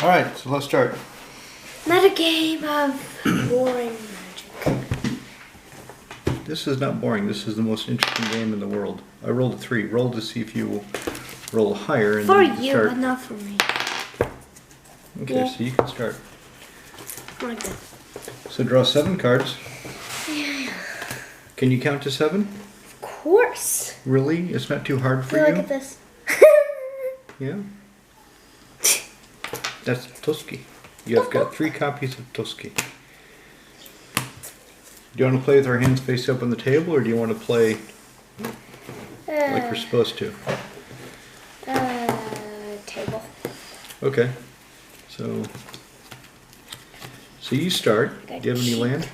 Alright, so let's start. Metagame of boring magic. This is not boring. This is the most interesting game in the world. I rolled a 3. Roll to see if you will roll higher. And For then you, start. but not for me. Okay, Yeah. so you can start. Like that. So draw 7 cards. Yeah. Can you count to 7? Of course. Really? It's not too hard for Look you? at this. Yeah. That's Toski. You have got 3 copies of Toski. Do you want to play with our hands face up on the table, or do you want to play like we're supposed to? Table. Okay. So you start. Do you have any land?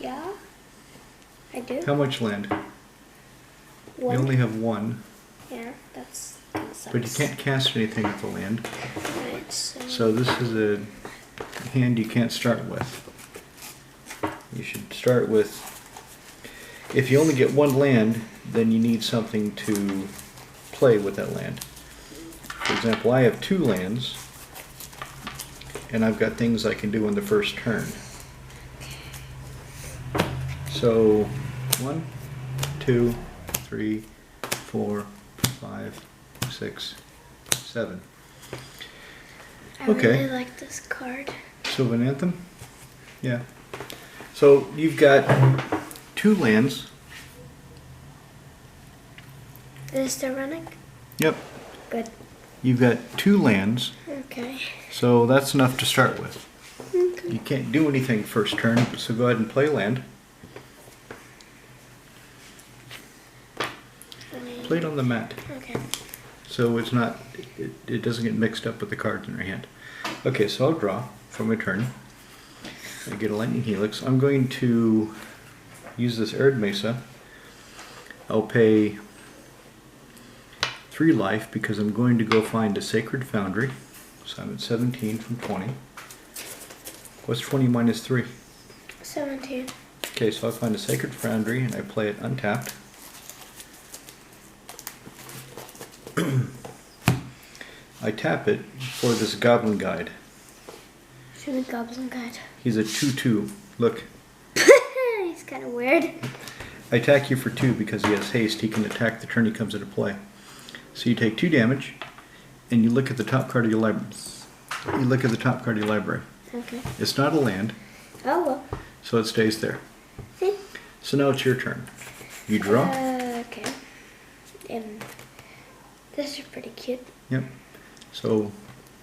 Yeah. I do. How much land? One. You only have 1. Yeah, that's kind of sucks. But you can't cast anything with the land. Right, So this is a hand you can't start with. You should start with, if you only get 1 land, then you need something to play with that land. For example, I have 2 lands, and I've got things I can do on the first turn. So 1, 2, 3, 4, 5, 6, 7. I Okay. really like this card. Sylvan Anthem? Yeah. So you've got 2 lands. Is it still running? Yep. Good. You've got 2 lands, Okay. so that's enough to start with. Okay. You can't do anything first turn, so go ahead and play land. Play it on the mat, Okay. so it's not, it doesn't get mixed up with the cards in your hand. Okay, so I'll draw for my turn. I get a lightning helix. I'm going to use this Arid Mesa. I'll pay 3 life because I'm going to go find a Sacred Foundry. So I'm at 17 from 20. What's 20 minus 3? 17. Okay, so I find a Sacred Foundry and I play it untapped. I tap it for this Goblin Guide. Show me Goblin Guide. He's a 2/2. Look, He's kind of weird. I attack you for 2 because he has haste. He can attack the turn he comes into play. So you take 2 damage, and you look at the top card of your library. You look at the top card of your library. Okay. It's not a land, Oh well. so it stays there. See? So now it's your turn. You draw. Okay. And this is pretty cute. Yep. So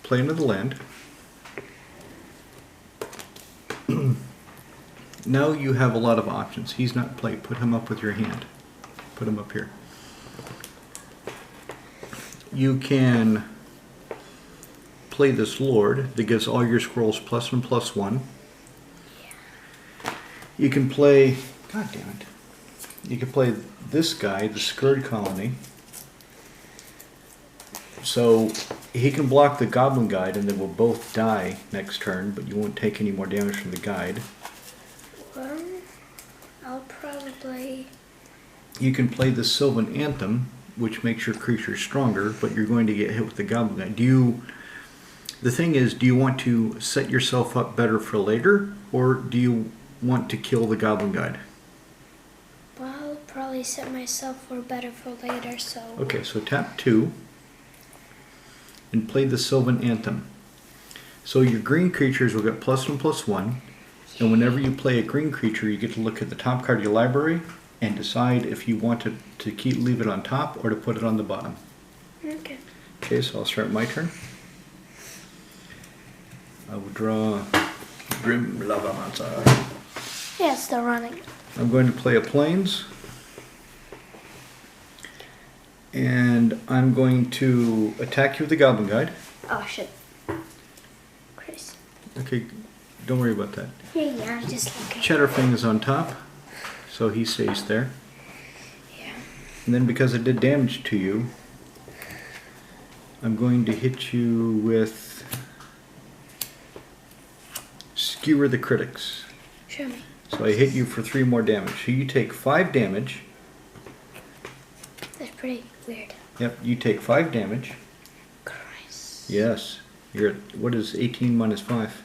play another land. Now you have a lot of options. He's not play. Put him up with your hand. Put him up here. You can play this Lord that gives all your squirrels +1/+1. You can play, god damn it. You can play this guy, the Scourge Colony. So he can block the Goblin Guide and they will both die next turn, but you won't take any more damage from the guide. Well, I'll probably... You can play the Sylvan Anthem, which makes your creature stronger, but you're going to get hit with the Goblin Guide. The thing is, do you want to set yourself up better for later, or do you want to kill the Goblin Guide? Well, I'll probably set myself for better for later, so... Okay, so tap 2 and play the Sylvan Anthem. So your green creatures will get +1/+1, and whenever you play a green creature, you get to look at the top card of your library and decide if you want to leave it on top or to put it on the bottom. Okay. Okay, so I'll start my turn. I will draw Grim Lava Monster. Yeah, it's still running. I'm going to play a Plains. And I'm going to attack you with the Goblin Guide. Oh, shit. Chris. Okay, don't worry about that. Yeah, I'm just looking. Cheddarfang is on top, so he stays there. Yeah. And then because I did damage to you, I'm going to hit you with Skewer the Critics. Show me. So I hit you for 3 more damage. So you take 5 damage. That's pretty weird. Yep, you take 5 damage. Christ. Yes. You're at, what is 18 minus 5?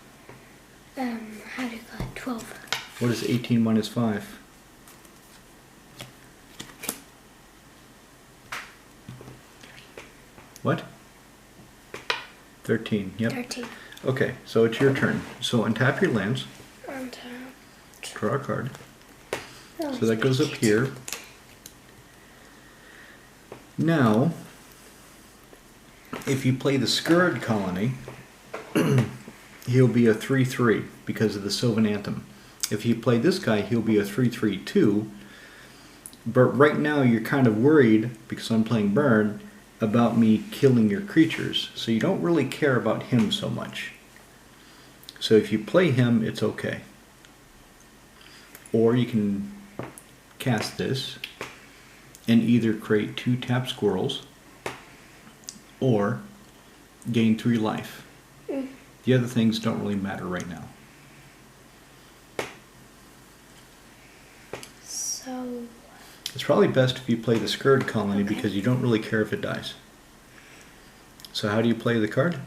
How do you call it? 12. What is 18 minus 5? What? 13, yep. 13. Okay, so it's your turn. So untap your lands, Untap. draw a card. Oh, So that goes up here. Now, if you play the Scourge Colony, he'll be a 3/3 because of the Sylvan Anthem. If you play this guy, he'll be a 3/3 too. But right now you're kind of worried, because I'm playing Burn, about me killing your creatures. So you don't really care about him so much. So if you play him, it's okay. Or you can cast this and either create 2 tap squirrels or gain 3 life. The other things don't really matter right now. So It's probably best if you play the Scourge Colony Okay. because you don't really care if it dies. So how do you play the card?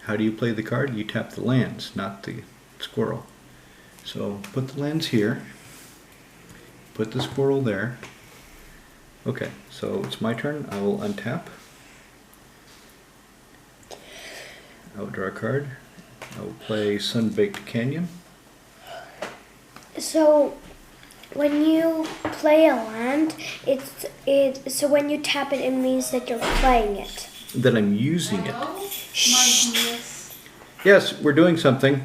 How do you play the card? You tap the lands, not the squirrel. So put the lands here. Put the squirrel there. Okay, so it's my turn. I will untap. I will draw a card. I will play Sun-Baked Canyon. So when you play a land, so when you tap it, it means that you're playing it. That I'm using it. Magnus. Yes, we're doing something.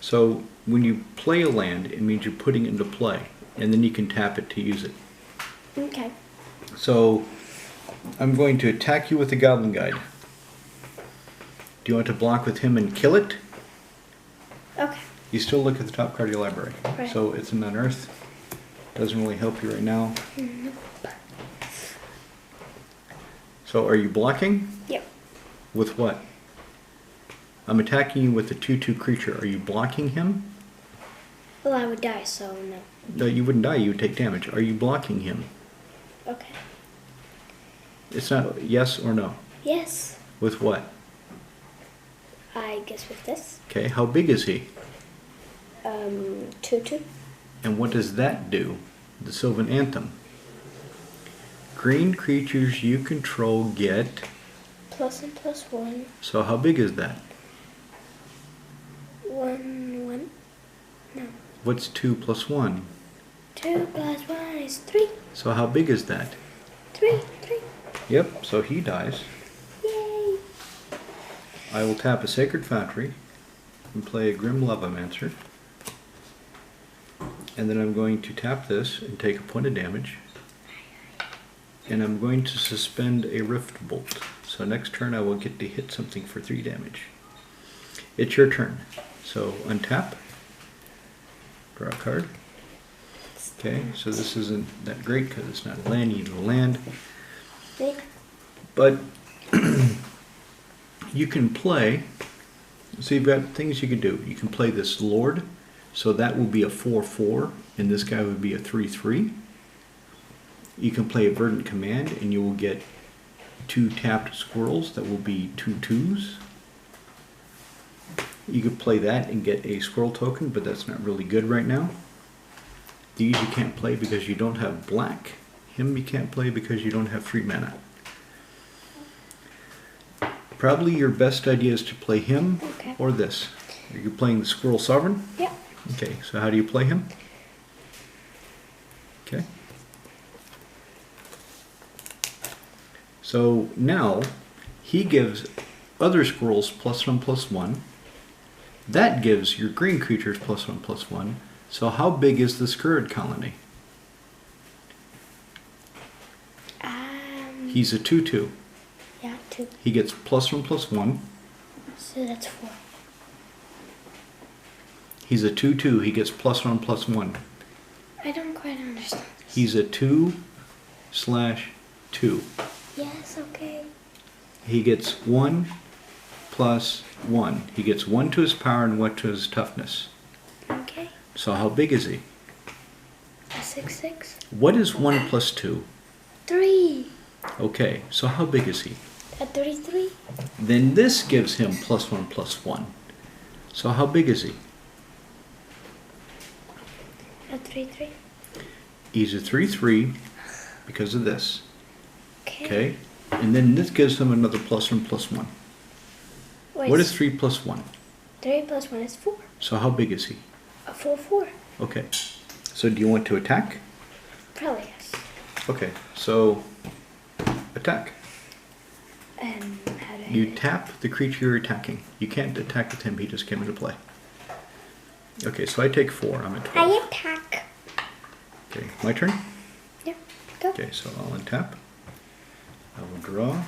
So when you play a land, it means you're putting it into play, and then you can tap it to use it. Okay. So I'm going to attack you with the Goblin Guide. Do you want to block with him and kill it? Okay. You still look at the top card of your library. Right. So it's an unearth. Doesn't really help you right now. Nope. So are you blocking? Yep. With what? I'm attacking you with the 2/2 creature. Are you blocking him? Well, I would die, so no. No, you wouldn't die. You would take damage. Are you blocking him? Okay. It's not yes or no. Yes. With what? I guess with this. Okay, how big is he? 2/2. And what does that do? The Sylvan Anthem. Green creatures you control get... Plus and plus 1. So how big is that? 1. No. What's 2 plus 1? 2 plus 1 is 3. So how big is that? 3. Yep, so he dies. Yay. I will tap a Sacred Foundry and play a Grim Levomancer. And then I'm going to tap this and take a point of damage. And I'm going to suspend a Rift Bolt. So next turn I will get to hit something for 3 damage. It's your turn. So untap. Draw a card. Okay, so this isn't that great because it's not a land, you need a land. Me. But you can play, so you've got things you can do. You can play this Lord, so that will be a 4/4, and this guy would be a 3/3. You can play a Verdant Command, and you will get 2 tapped squirrels that will be 2/2s. You could play that and get a squirrel token, but that's not really good right now. These you can't play because you don't have black. Him you can't play because you don't have 3 mana. Probably your best idea is to play him Okay. or this. Are you playing the Squirrel Sovereign? Yep. Okay, so how do you play him? Okay. So now he gives other squirrels +1/+1. That gives your green creatures +1/+1. So how big is the Scourge Colony? He's a 2/2. Yeah, 2. He gets +1/+1. So that's 4. He's a 2/2. He gets +1/+1. I don't quite understand this. He's a 2/2. Yes, okay. He gets 1 + 1. He gets 1 to his power and 1 to his toughness. Okay. So how big is he? A 6/6. What is 1 + 2? 3. Okay, so how big is he? A 33? Then this gives him +1/+1. So how big is he? A 33? He's a 3/3 because of this. Okay. Okay? And then this gives him another +1/+1. Wait, What is 3 + 1? 3 plus 1 is 4. So how big is he? A 4/4. Okay. So do you want to attack? Probably yes. Okay. So attack. How do I You do it? tap the creature you're attacking. You can't attack with him. He just came into play. Okay. So I take 4. I'm at 12. I attack. Okay. My turn? Yeah, go. Okay. So I'll untap. I will draw.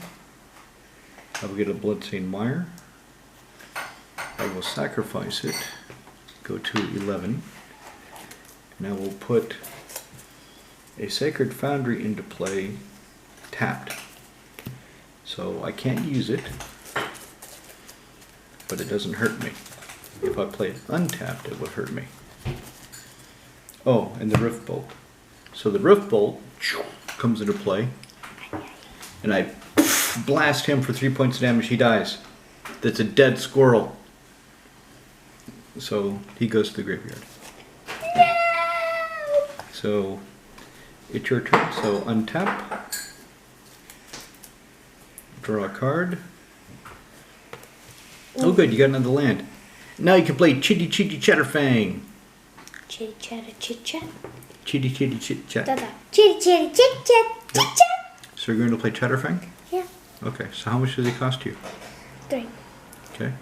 I will get a Bloodstained Mire. I will sacrifice it. Go to 11. And I will put a Sacred Foundry into play tapped. So I can't use it, but it doesn't hurt me. If I play it untapped, it would hurt me. Oh, and the Rift Bolt. So the Rift Bolt comes into play, and I blast him for 3 points of damage. He dies. That's a dead squirrel. So he goes to the graveyard. No! So it's your turn. So untap. Draw a card. Oh good, you got another land. Now you can play Chitty Chitty Chatterfang. Chitty chatter chit chat. Chitty Chitty Chit Chat. Da da. Chitty chitty chit chat. Chit chat. So you're going to play Chatterfang? Yeah. Okay, so how much does it cost you? 3. Okay,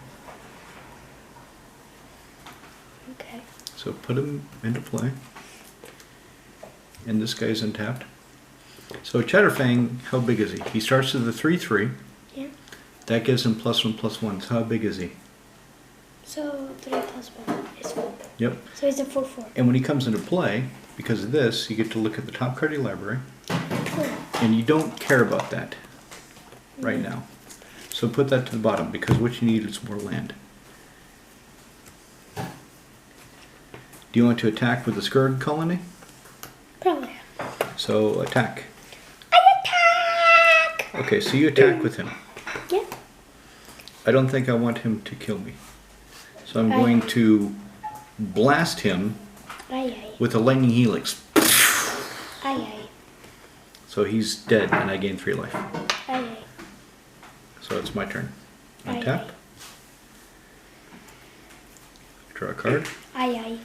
Okay. so put him into play. And this guy's untapped. So Chatterfang, how big is he? He starts with a 3/3. Yeah. That gives him +1/+1. So how big is he? So 3 plus 1 is 4. Yep. So he's a 4/4. And when he comes into play, because of this, you get to look at the top card of your library. Cool. And you don't care about that right now. So put that to the bottom, because what you need is more land. Do you want to attack with the Scourge Colony? Probably. So attack. I attack! Okay, so you attack with him. Yeah. I don't think I want him to kill me. So I'm going to blast him Aye aye. with a Lightning Helix. Aye aye. So he's dead and I gain 3 life. Aye aye. So it's my turn. Aye, Untap. aye. Draw a card. Aye aye.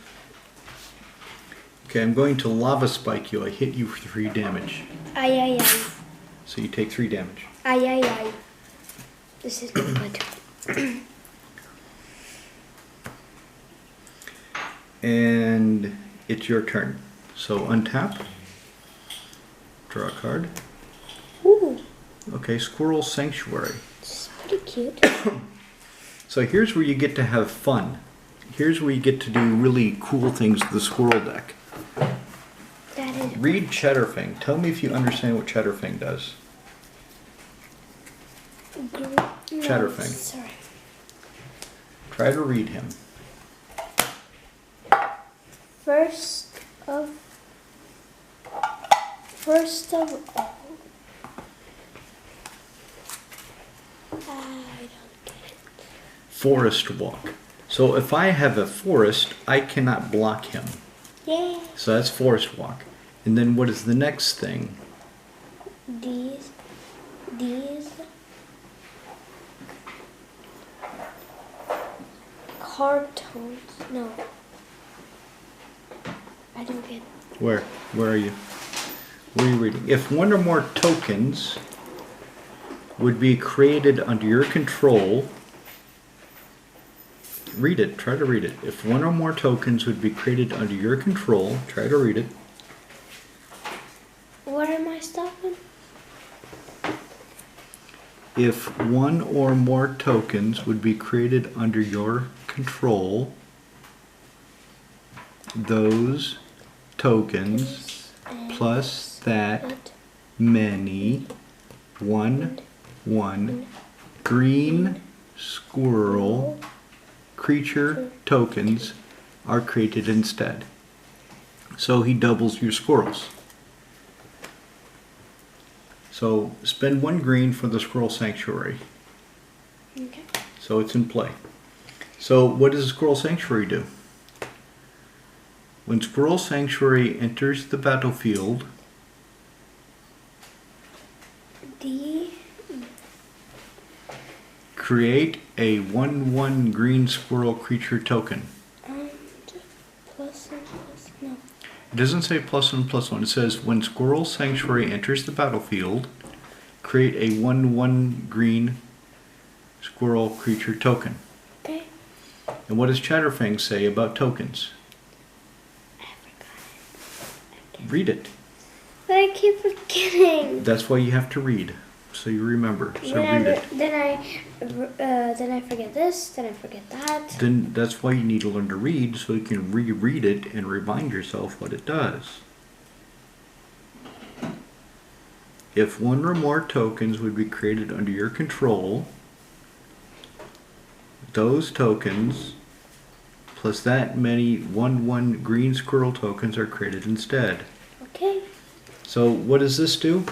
Okay, I'm going to Lava Spike you. I hit you for 3 damage. Aye aye aye. So you take 3 damage. Aye aye aye. This is good. And it's your turn. So untap. Draw a card. Ooh. Okay, Squirrel Sanctuary. This is pretty cute. So here's where you get to have fun. Here's where you get to do really cool things with the squirrel deck. That is. Read Chatterfang. Tell me if you understand what Chatterfang does. Chatterfang. Sorry. Try to read him. First of all, I don't get it. Forest Walk. So if I have a forest, I cannot block him. Yeah. So that's Forest Walk. And then what is the next thing? These cartoons. No. I don't get it. Where? Where are you? What are you reading? If one or more tokens would be created under your control, read it. Try to read it. If one or more tokens would be created under your control, try to read it. What am I stopping? If one or more tokens would be created under your control, those tokens plus that many one green squirrel creature tokens are created instead. So he doubles your squirrels. So spend 1 green for the Squirrel Sanctuary. Okay. So it's in play. So what does the Squirrel Sanctuary do? When Squirrel Sanctuary enters the battlefield, create a 1/1 green squirrel creature token. Plus and plus, no. It doesn't say +1/+1. It says when Squirrel Sanctuary enters the battlefield, create a 1/1 green squirrel creature token. Okay. And what does Chatterfang say about tokens? I forgot. Read it. But I keep forgetting. That's why you have to read, so you remember. So read it. Then I forget this. Then I forget that. Then that's why you need to learn to read, so you can reread it and remind yourself what it does. If 1 or more tokens would be created under your control, those tokens plus that many 1/1 green squirrel tokens are created instead. Okay. So what does this do?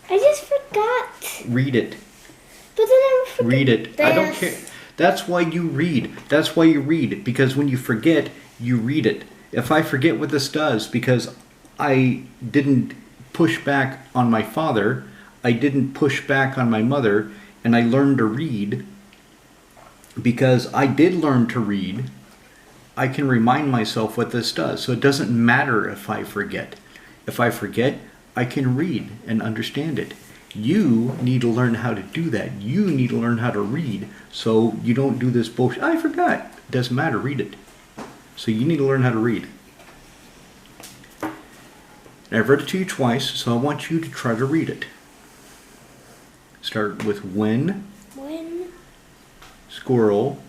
I just forgot. Read it. But then I forget. Read it. I don't care. That's why you read. That's why you read. Because when you forget, you read it. If I forget what this does because I didn't push back on my father, I didn't push back on my mother, and I learned to read because I did learn to read, I can remind myself what this does. So it doesn't matter if I forget. If I forget, I can read and understand it. You need to learn how to do that. You need to learn how to read so you don't do this bullshit. I forgot. It doesn't matter. Read it. So you need to learn how to read. And I've read it to you twice, so I want you to try to read it. Start with when squirrel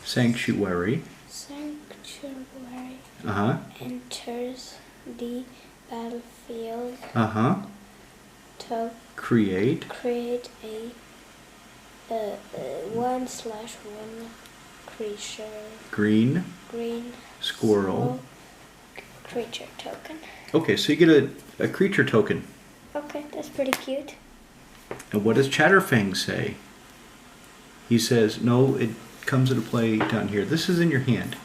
sanctuary enters the battlefield to create a 1/1 creature green squirrel creature token. Okay, so you get a creature token. Okay, that's pretty cute. And what does Chatterfang say? He says, no, it comes into play down here. This is in your hand.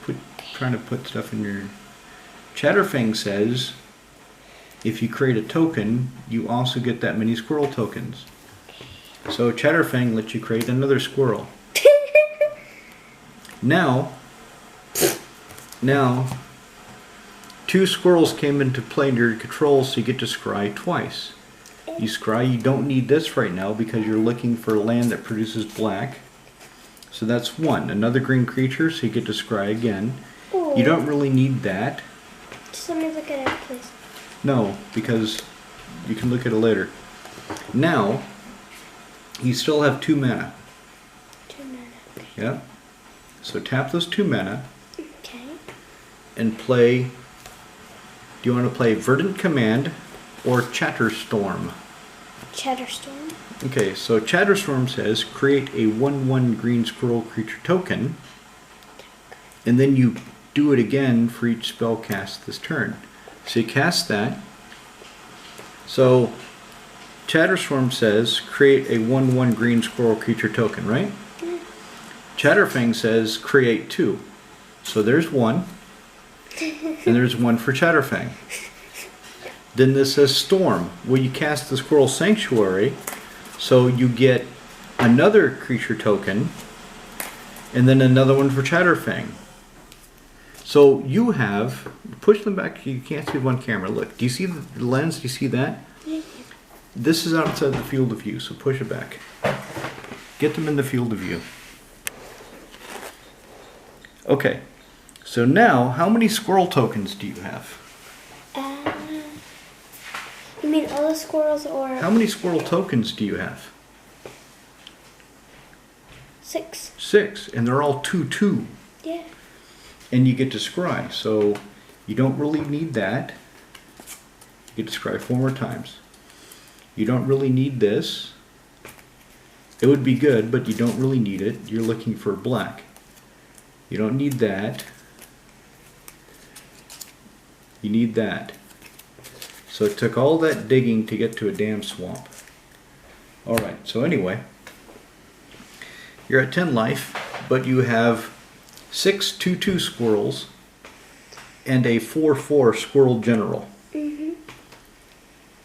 Trying to put stuff in your... Chatterfang says, if you create a token, you also get that many squirrel tokens. So Chatterfang lets you create another squirrel. Now, 2 squirrels came into play under your control, so you get to scry twice. You scry, you don't need this right now because you're looking for land that produces black. So that's 1. Another green creature, so you get to scry again. Ooh. You don't really need that. Just let me look at it, please. No, because you can look at it later. Now, you still have 2 mana. 2 mana. Okay. Yeah. So tap those 2 mana. Okay. And play. Do you want to play Verdant Command or Chatterstorm? Chatterstorm. Okay, so Chatterstorm says create a 1/1 green squirrel creature token, and then you do it again for each spell cast this turn. So you cast that. So Chatterstorm says create a 1/1 green squirrel creature token, right? Yeah. Chatterfang says create 2. So there's 1, and there's 1 for Chatterfang. Then this says Storm. Well, you cast the Squirrel Sanctuary, so you get another creature token, and then another one for Chatterfang. So you have, push them back, you can't see one camera. Look, do you see the lens? Do you see that? Yeah. This is outside the field of view, so push it back. Get them in the field of view. Okay, so now, how many squirrel tokens do you have? You mean all the squirrels or... How many squirrel tokens do you have? 6. 6, and they're all 2/2. Yeah. And you get to scry, so you don't really need that. You get to scry 4 more times. You don't really need this. It would be good, but you don't really need it. You're looking for black. You don't need that. You need that. So it took all that digging to get to a damn swamp. Alright, so anyway, you're at 10 life, but you have 6 2/2 squirrels and a 4/4 squirrel general.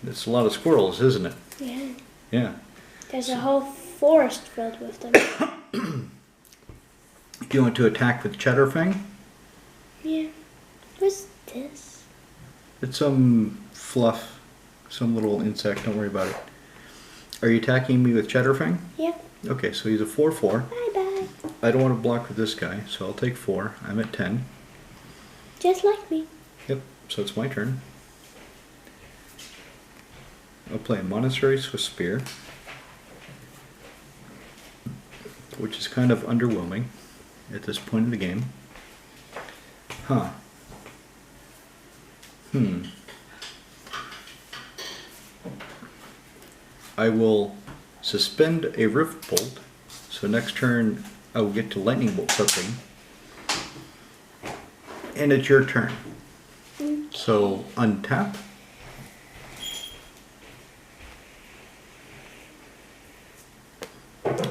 That's a lot of squirrels, isn't it? Yeah. Yeah. There's a whole forest filled with them. Do you want to attack with Cheddarfang? Yeah. What's this? It's some fluff, some little insect, don't worry about it. Are you attacking me with Cheddarfang? Yep. Okay, so he's a 4/4. Bye-bye. I don't want to block with this guy, so I'll take 4. I'm at 10. Just like me. Yep, so it's my turn. I'll play a Monastery Swift Spear, which is kind of underwhelming at this point in the game. Huh. I will suspend a Rift Bolt, so next turn I will get to Lightning Bolt something. And it's your turn. Okay. So untap.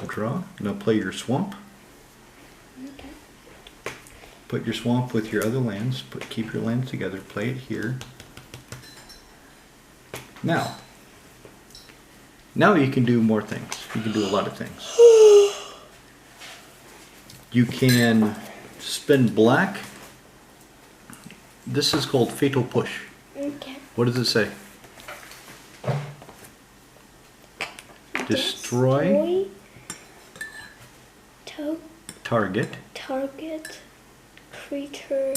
Draw. Now play your swamp. Okay. Put your swamp with your other lands. Keep your lands together. Play it here. Now you can do more things. You can do a lot of things. You can spend black. This is called Fatal Push. Okay. What does it say? Destroy target creature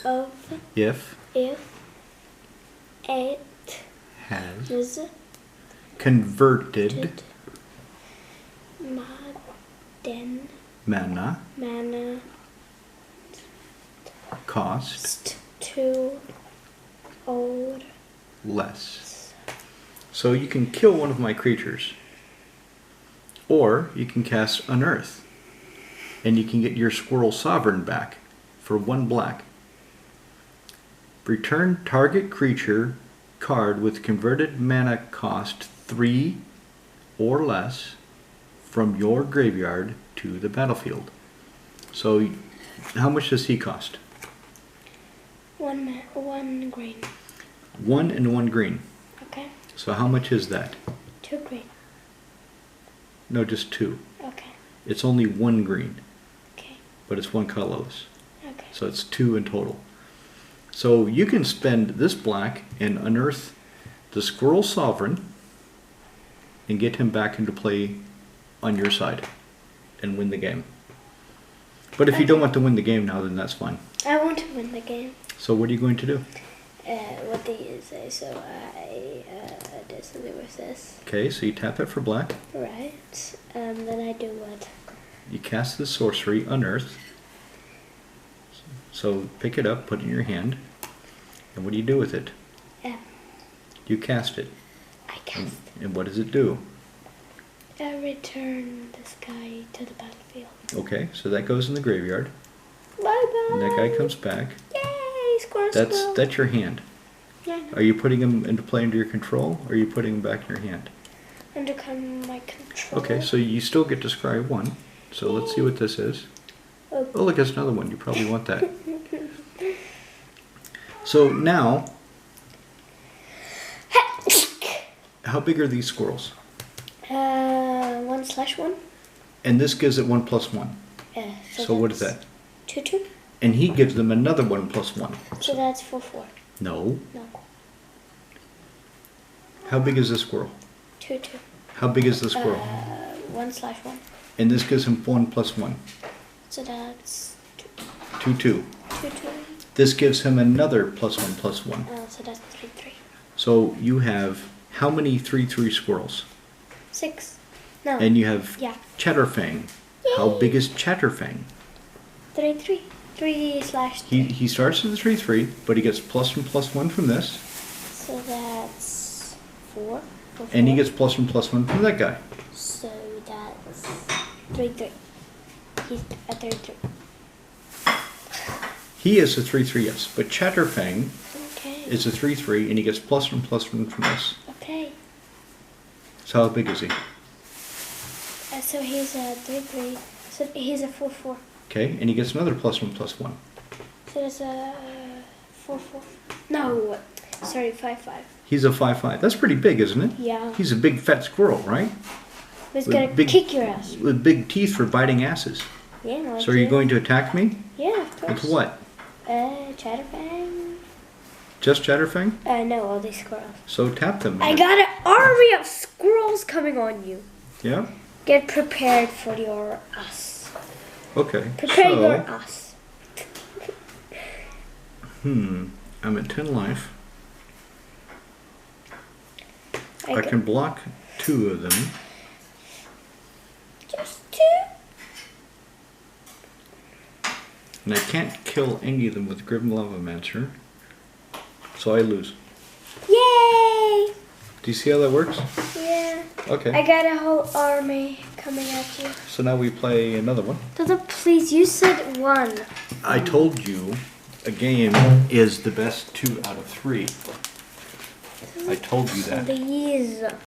of if it has is converted mana cost to old less. So you can kill one of my creatures, or you can cast Unearth, and you can get your Squirrel Sovereign back for 1 black. Return target creature card with converted mana cost 3 or less from your graveyard to the battlefield. So how much does he cost? 1 green. 1 and 1 green. Okay. So how much is that? 2 green. No, just 2. Okay. It's only 1 green, Okay. but it's 1 colorless. Okay. So it's 2 in total. So you can spend this black and unearth the Squirrel Sovereign and get him back into play on your side and win the game. But if you don't want to win the game now, then that's fine. I want to win the game. So what are you going to do? What do you say? So I do something with this. Okay, so you tap it for black. Right. Then I do what? You cast the sorcery, unearth. So pick it up, put it in your hand. And what do you do with it? You cast it. I cast. And what does it do? I return this guy to the battlefield. Okay, so that goes in the graveyard. Bye-bye. And that guy comes back. Yay, squirrel. That's your hand. Yeah. Are you putting him into play under your control, or are you putting him back in your hand? Under my control. Okay, so you still get to scry 1. So let's see what this is. Oh, look, there's another one. You probably want that. So now, how big are these squirrels? 1/1. And this gives it 1+1. So what is that? 2/2. And he gives them another 1+1. So that's 4/4. No. No. How big is this squirrel? 2/2. How big is the squirrel? 1/1. And this gives him 1+1. So that's 2/2. 2/2. This gives him another +1+1. So that's 3/3. So you have how many 3/3 squirrels? 6. No. And you have Yeah. Cheddarfang. How Yay. big is Cheddarfang? 3/3. 3/3. He starts with a 3/3, but he gets +1+1 from this. So that's 4. And he gets +1+1 from that guy. So that's 3/3. He's a 3/3. He is a 3/3, yes. But Cheddarfang Okay. It's a 3/3, and he gets +1/+1 from this. Okay. So how big is he? So he's a 3/3. So he's a 4/4. Okay, and he gets another +1/+1. So that's a 4/4. No, sorry, 5/5. He's a 5/5. That's pretty big, isn't it? Yeah. He's a big fat squirrel, right? Who's With gonna big- kick your ass? With big teeth for biting asses. Yeah. Like So are you that. going to attack me? Yeah, of course. With what? Chatterfang. Just Chatterfang? No, all these squirrels. So tap them. I got an army of squirrels coming on you. Yeah? Get prepared for your us. Okay. Prepare so, your us. I'm at 10 life. I got- can block 2 of them. Just 2? And I can't kill any of them with Grim Lavamancer. So I lose. Yay! Do you see how that works? Yeah. Okay. I got a whole army coming at you. So now we play another one. Dada, please, you said 1. I told you a game is the best 2 out of 3. I told you that. Please.